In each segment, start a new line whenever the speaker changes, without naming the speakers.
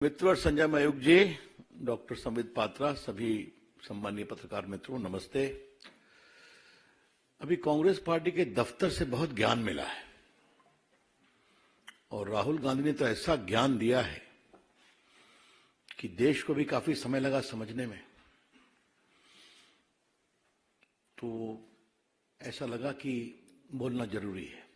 मित्र और संजय मयूख जी, डॉक्टर संबित पात्रा, सभी सम्मानीय पत्रकार मित्रों, नमस्ते। अभी कांग्रेस पार्टी के दफ्तर से बहुत ज्ञान मिला है और राहुल गांधी ने तो ऐसा ज्ञान दिया है कि देश को भी काफी समय लगा समझने में। तो ऐसा लगा कि बोलना जरूरी है।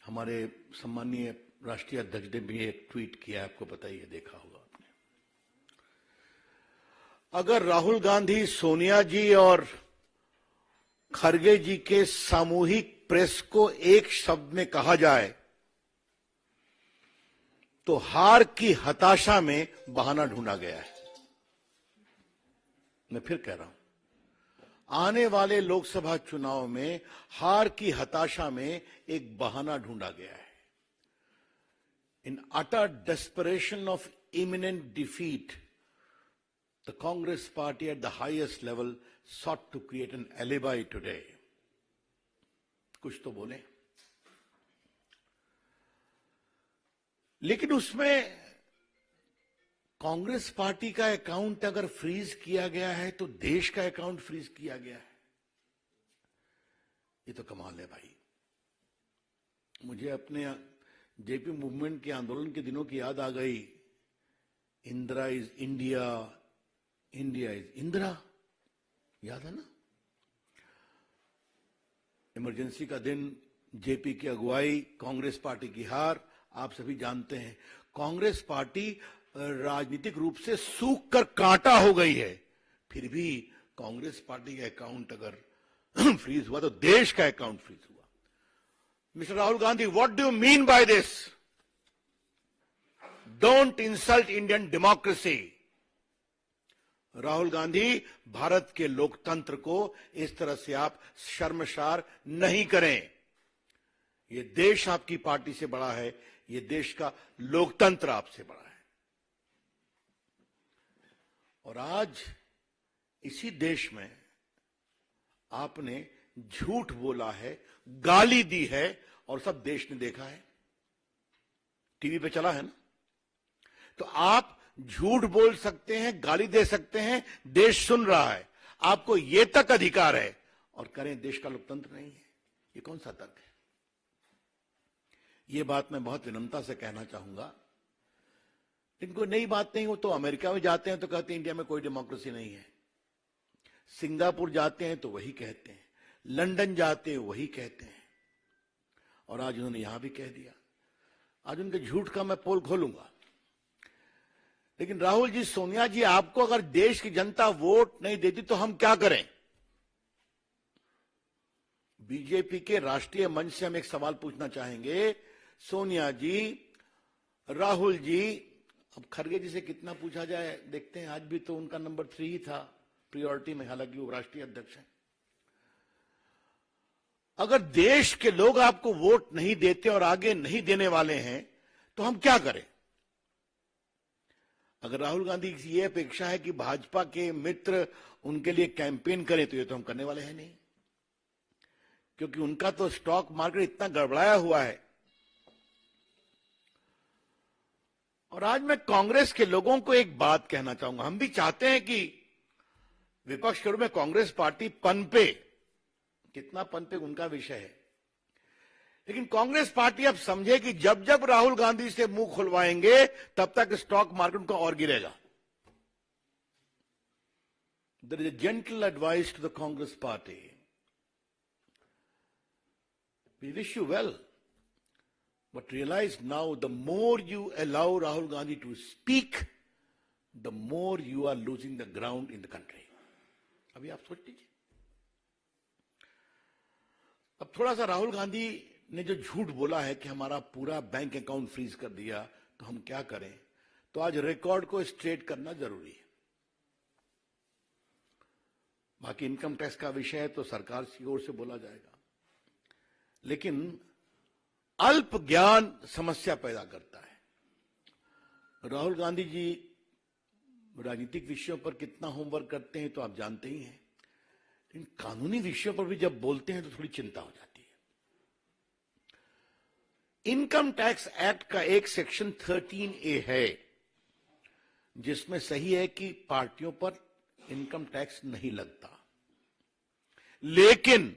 हमारे सम्मानीय राष्ट्रीय अध्यक्ष ने भी एक ट्वीट किया, आपको पता ही है, देखा होगा आपने। अगर राहुल गांधी, सोनिया जी और खरगे जी के सामूहिक प्रेस को एक शब्द में कहा जाए तो हार की हताशा में बहाना ढूंढा गया है। मैं फिर कह रहा हूं, आने वाले लोकसभा चुनाव में हार की हताशा में एक बहाना ढूंढा गया है। In utter desperation of imminent defeat, the Congress party at the highest level sought to create an alibi today. कुछ तो बोले, लेकिन उसमें कांग्रेस पार्टी का अकाउंट अगर फ्रीज किया गया है तो देश का अकाउंट फ्रीज किया गया है। ये तो कमाल है भाई। मुझे अपने जेपी मूवमेंट के आंदोलन के दिनों की याद आ गई। Indira is India, India is Indira, याद है ना? इमरजेंसी का दिन, जेपी की अगुवाई, कांग्रेस पार्टी की हार, आप सभी जानते हैं। कांग्रेस पार्टी राजनीतिक रूप से सूख कर कांटा हो गई है, फिर भी कांग्रेस पार्टी का अकाउंट अगर फ्रीज हुआ तो देश का अकाउंट फ्रीज हुआ। Mr. Rahul Gandhi, what do you mean by this? Don't insult Indian democracy. Rahul Gandhi, Bharat के लोकतंत्र को इस तरह से आप शर्मसार नहीं करें। ये देश आपकी पार्टी से बड़ा है, ये देश का लोकतंत्र आपसे बड़ा है। और आज इसी देश में आपने झूठ बोला है, गाली दी है और सब देश ने देखा है, टीवी पे चला है ना। तो आप झूठ बोल सकते हैं, गाली दे सकते हैं, देश सुन रहा है, आपको यह तक अधिकार है, और करें, देश का लोकतंत्र नहीं है। ये कौन सा तर्क है? ये बात मैं बहुत विनम्रता से कहना चाहूंगा। इनको नई बात नहीं हो तो अमेरिका में जाते हैं तो कहते हैं इंडिया में कोई डेमोक्रेसी नहीं है, सिंगापुर जाते हैं तो वही कहते हैं, लंदन जाते हैं वही कहते हैं, और आज उन्होंने यहां भी कह दिया। आज उनके झूठ का मैं पोल खोलूंगा। लेकिन राहुल जी, सोनिया जी, आपको अगर देश की जनता वोट नहीं देती तो हम क्या करें? बीजेपी के राष्ट्रीय मंच से हम एक सवाल पूछना चाहेंगे। सोनिया जी, राहुल जी, अब खरगे जी से कितना पूछा जाए देखते हैं। आज भी तो उनका नंबर 3 ही था प्रायोरिटी में, हालांकि वो राष्ट्रीय अध्यक्ष हैं। अगर देश के लोग आपको वोट नहीं देते और आगे नहीं देने वाले हैं तो हम क्या करें? अगर राहुल गांधी की यह अपेक्षा है कि भाजपा के मित्र उनके लिए कैंपेन करें तो ये तो हम करने वाले हैं नहीं, क्योंकि उनका तो स्टॉक मार्केट इतना गड़बड़ाया हुआ है। और आज मैं कांग्रेस के लोगों को एक बात कहना चाहूंगा। हम भी चाहते हैं कि विपक्ष के रूप में कांग्रेस पार्टी पनपे, कितना पनपे उनका विषय है, लेकिन कांग्रेस पार्टी अब समझे कि जब जब राहुल गांधी से मुंह खुलवाएंगे तब तक स्टॉक मार्केट का और गिरेगा। There is a gentle advice to the Congress party, we wish you well, but realise now the more you allow Rahul Gandhi to speak, the more you are losing the ground in the country. अभी आप सोच लीजिए। अब थोड़ा सा राहुल गांधी ने जो झूठ बोला है कि हमारा पूरा बैंक अकाउंट फ्रीज कर दिया तो हम क्या करें, तो आज रिकॉर्ड को स्ट्रेट करना जरूरी है। बाकी इनकम टैक्स का विषय है तो सरकार की ओर से बोला जाएगा, लेकिन अल्प ज्ञान समस्या पैदा करता है। राहुल गांधी जी राजनीतिक विषयों पर कितना होमवर्क करते हैं तो आप जानते ही हैं, इन कानूनी विषयों पर भी जब बोलते हैं तो थोड़ी चिंता हो जाती है। इनकम टैक्स एक्ट का एक सेक्शन 13A है जिसमें सही है कि पार्टियों पर इनकम टैक्स नहीं लगता, लेकिन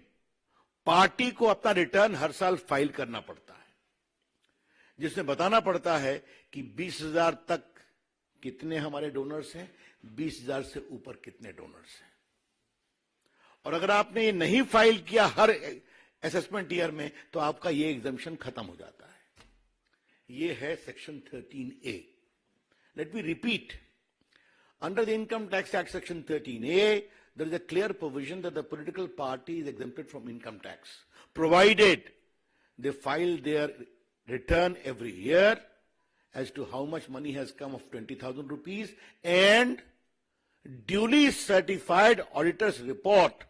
पार्टी को अपना रिटर्न हर साल फाइल करना पड़ता है, जिसमें बताना पड़ता है कि 20,000 तक कितने हमारे डोनर्स हैं, 20,000 से ऊपर कितने डोनर्स हैं। और अगर आपने ये नहीं फाइल किया हर असेसमेंट ईयर में, तो आपका ये एग्जम्पशन खत्म हो जाता है। ये है section 13A। Let me repeat, under the income tax act section 13A, there is a clear provision that the political party is exempted from income tax, provided they file their return every year as to how much money has come of 20,000 rupees and duly certified auditor's report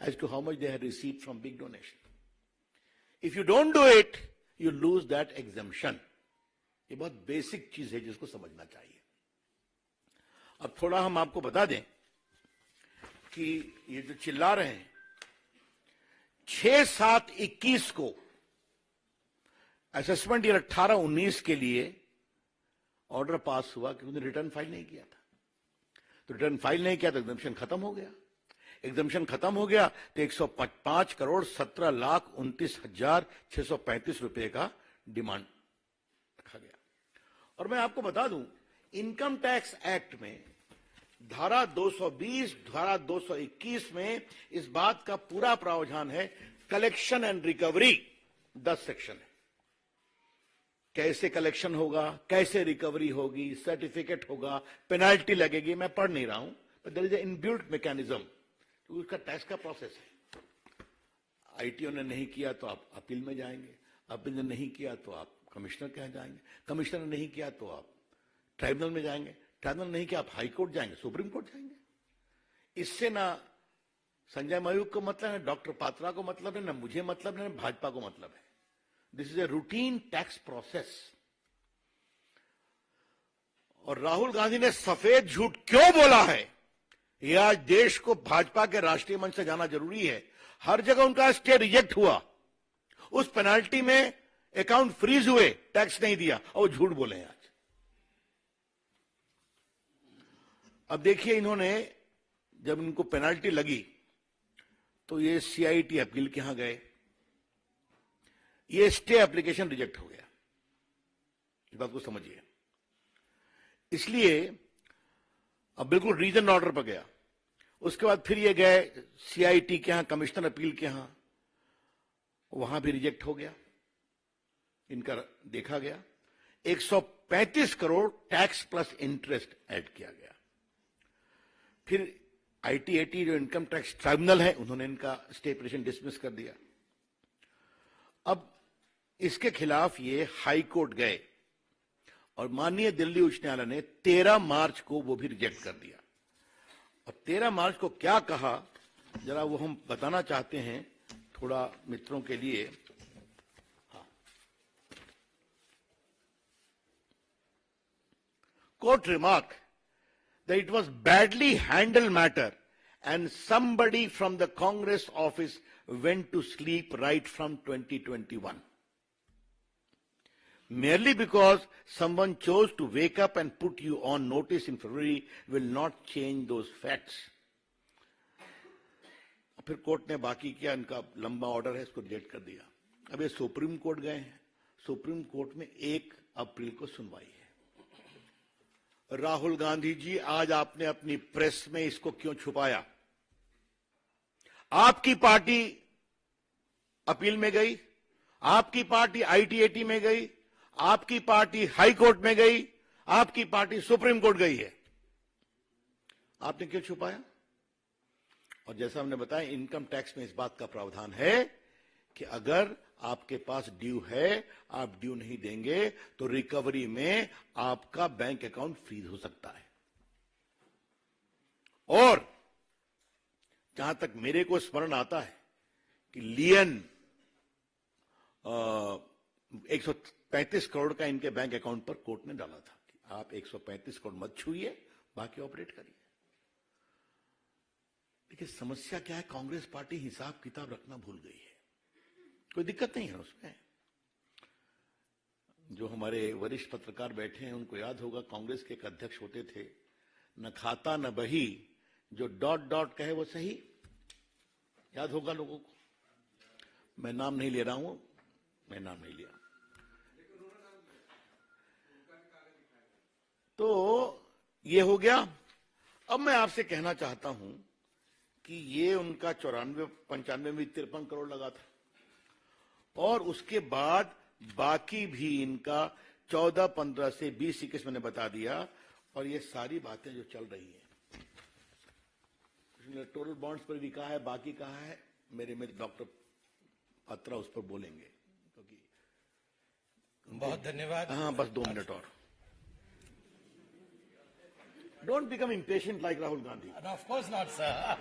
as to how much they had received from big donation. If you don't do it, you lose that exemption. ये बहुत basic चीज है जिसको समझना चाहिए। अब थोड़ा हम आपको बता दें कि ये जो चिल्ला रहे हैं, 6/7/21 को असेसमेंट ईयर 18-19 के लिए ऑर्डर पास हुआ कि उन्होंने रिटर्न फाइल नहीं किया था। तो रिटर्न फाइल नहीं किया तो एग्जम्पशन खत्म हो गया। एग्जम्पशन खत्म हो गया तो 105,17,29,635 रुपए का डिमांड रखा गया। और मैं आपको बता दूं, इनकम टैक्स एक्ट में धारा 220, धारा 221 में इस बात का पूरा प्रावधान है। कलेक्शन एंड रिकवरी 10 सेक्शन है। कैसे कलेक्शन होगा, कैसे रिकवरी होगी, सर्टिफिकेट होगा, पेनाल्टी लगेगी, मैं पढ़ नहीं रहा हूं, but there is a inbuilt mechanism. तो उसका टैक्स का प्रोसेस है। आईटीओ ने नहीं किया तो आप अपील में जाएंगे, अपील ने नहीं किया तो आप कमिश्नर के यहाँ जाएंगे, कमिश्नर ने नहीं किया तो आप ट्राइब्यूनल में जाएंगे, ट्राइब्यूनल नहीं किया आप हाई कोर्ट जाएंगे, सुप्रीम कोर्ट जाएंगे। इससे ना संजय मयूख को मतलब है, डॉक्टर पात्रा को मतलब है, ना मुझे मतलब है, ना भाजपा को मतलब है। This is a routine tax process. और राहुल गांधी ने सफेद झूठ क्यों बोला है, यह आज देश को भाजपा के राष्ट्रीय मंच से जाना जरूरी है। हर जगह उनका स्टे रिजेक्ट हुआ, उस पेनाल्टी में अकाउंट फ्रीज हुए, टैक्स नहीं दिया, और वो झूठ बोले हैं आज। अब देखिए, इन्होंने जब इनको पेनाल्टी लगी तो ये सीआईटी अपील के यहां गए, ये स्टे एप्लीकेशन रिजेक्ट हो गया। इस बात को समझिए। इसलिए अब बिल्कुल रीजन ऑर्डर पर गया। उसके बाद फिर ये गए सीआईटी के यहां, कमिश्नर अपील के यहां, वहां भी रिजेक्ट हो गया। इनका देखा गया 135 crore tax plus interest add किया गया। फिर आईटीएटी जो इनकम टैक्स ट्राइब्यूनल है, उन्होंने इनका स्टे पिटीशन डिसमिस कर दिया। अब इसके खिलाफ ये हाई कोर्ट गए और माननीय दिल्ली उच्च न्यायालय ने 13 मार्च को वो भी रिजेक्ट कर दिया। और 13 मार्च को क्या कहा, जरा वो हम बताना चाहते हैं थोड़ा मित्रों के लिए। Court remark that it was badly handled matter and somebody from the Congress office went to sleep right from 2021. Merely because someone chose to wake up and put you on notice in February will not change those facts. फिर court ने बाकी किया, इनका लंबा order है, इसको reject कर दिया। अब ये सुप्रीम कोर्ट गए हैं। सुप्रीम कोर्ट में 1 अप्रैल को सुनवाई है। राहुल गांधी जी, आज आपने अपनी प्रेस में इसको क्यों छुपाया? आपकी पार्टी अपील में गई, आपकी पार्टी आईटीएटी में गई, आपकी पार्टी हाई कोर्ट में गई, आपकी पार्टी सुप्रीम कोर्ट गई है। आपने क्यों छुपाया? और जैसा हमने बताया, इनकम टैक्स में इस बात का प्रावधान है कि अगर आपके पास ड्यू है, आप ड्यू नहीं देंगे तो रिकवरी में आपका बैंक अकाउंट फ्रीज हो सकता है। और जहां तक मेरे को स्मरण आता है कि लियन 135 करोड़ का इनके बैंक अकाउंट पर कोर्ट ने डाला था कि आप 135 करोड़ मत छूइए, बाकी ऑपरेट करिए। देखिए समस्या क्या है, कांग्रेस पार्टी हिसाब किताब रखना भूल गई है। कोई दिक्कत नहीं है उसमें, जो हमारे वरिष्ठ पत्रकार बैठे हैं उनको याद होगा, कांग्रेस के एक अध्यक्ष होते थे, न खाता न बही, जो डॉट डॉट कहे वो सही। याद होगा लोगों को। मैं नाम नहीं ले रहा हूं, मैं नाम नहीं लिया। तो ये हो गया। अब मैं आपसे कहना चाहता हूं कि ये उनका 94-95 में 53 करोड़ लगा था, और उसके बाद बाकी भी इनका 14-15 से 20-21 मैंने बता दिया। और ये सारी बातें जो चल रही हैं, इलेक्टोरल बॉन्ड्स पर भी कहा है, बाकी कहा है, मेरे डॉक्टर पत्रा उस पर बोलेंगे, क्योंकि
बहुत धन्यवाद।
हाँ, बस 2 मिनट और। Don't become impatient like Rahul Gandhi.
Of course not sir.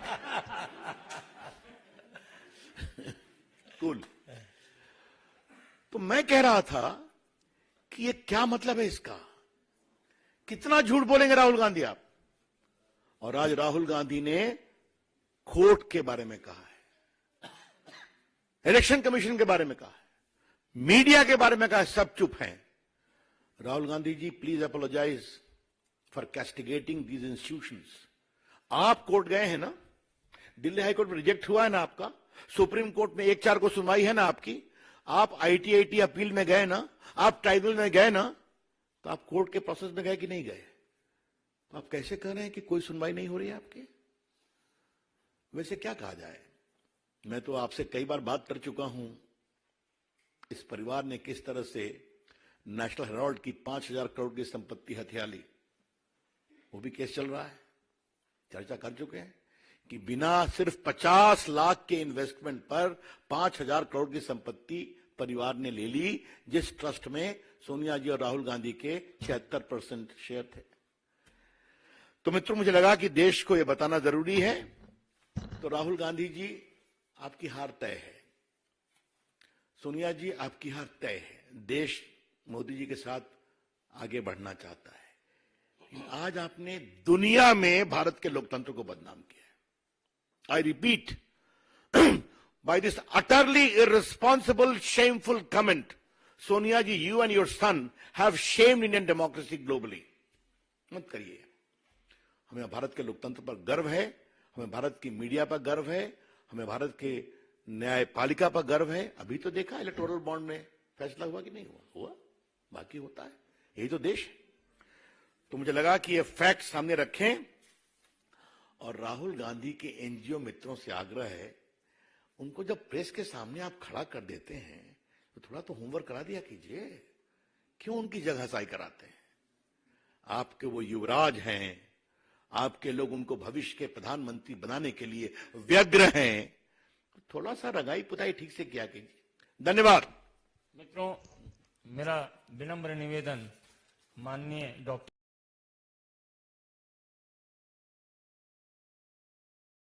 Cool. तो मैं कह रहा था कि ये क्या मतलब है इसका, कितना झूठ बोलेंगे राहुल गांधी आप। और आज राहुल गांधी ने कोर्ट के बारे में कहा है, इलेक्शन कमीशन के बारे में कहा है, मीडिया के बारे में कहा है, सब चुप हैं। Rahul Gandhi ji, please apologise for castigating these institutions. आप कोर्ट गए हैं ना, दिल्ली हाईकोर्ट में रिजेक्ट हुआ है ना आपका, सुप्रीम कोर्ट में 1-4 को सुनवाई है ना आपकी, आप आईटी अपील में गए ना, आप ट्राइब्यूनल में गए ना, तो आप कोर्ट के प्रोसेस में गए कि नहीं गए? तो आप कैसे कह रहे हैं कि कोई सुनवाई नहीं हो रही है आपकी? वैसे क्या कहा जाए, मैं तो आपसे कई बार बात कर चुका हूं, इस परिवार ने किस तरह से नेशनल हेराल्ड की 5,000 करोड़ की संपत्ति हथिया ली, वो भी केस चल रहा है, चर्चा कर चुके हैं कि बिना सिर्फ 50 लाख के इन्वेस्टमेंट पर 5,000 करोड़ की संपत्ति परिवार ने ले ली, जिस ट्रस्ट में सोनिया जी और राहुल गांधी के 76% शेयर थे। तो मित्रों, मुझे लगा कि देश को यह बताना जरूरी है। तो राहुल गांधी जी, आपकी हार तय है, सोनिया जी आपकी हार तय है। देश मोदी जी के साथ आगे बढ़ना चाहता है, लेकिन आज आपने दुनिया में भारत के लोकतंत्र को बदनाम किया है। I repeat, by this utterly irresponsible, shameful comment, Sonia ji, you and your son have shamed Indian democracy globally. मत करिए। हमें भारत के लोकतंत्र पर गर्व है, हमें भारत की मीडिया पर गर्व है, हमें भारत के न्यायपालिका पर गर्व है। अभी तो देखा इलेक्टोरल बॉन्ड में फैसला हुआ कि नहीं हुआ? हुआ, बाकी होता है, यही तो देश है। तो मुझे लगा कि ये फैक्ट सामने रखें, और राहुल गांधी के एनजीओ मित्रों से आग्रह है, उनको जब प्रेस के सामने आप खड़ा कर देते हैं तो थोड़ा तो होमवर्क करा दिया कीजिए। क्यों उनकी जगहसाई कराते हैं? आपके वो युवराज हैं, आपके लोग उनको भविष्य के प्रधानमंत्री बनाने के लिए व्यग्र हैं, थोड़ा सा रंगाई पुताई ठीक से किया कीजिए। धन्यवाद।
मित्रों, मेरा विनम्र निवेदन माननीय डॉक्टर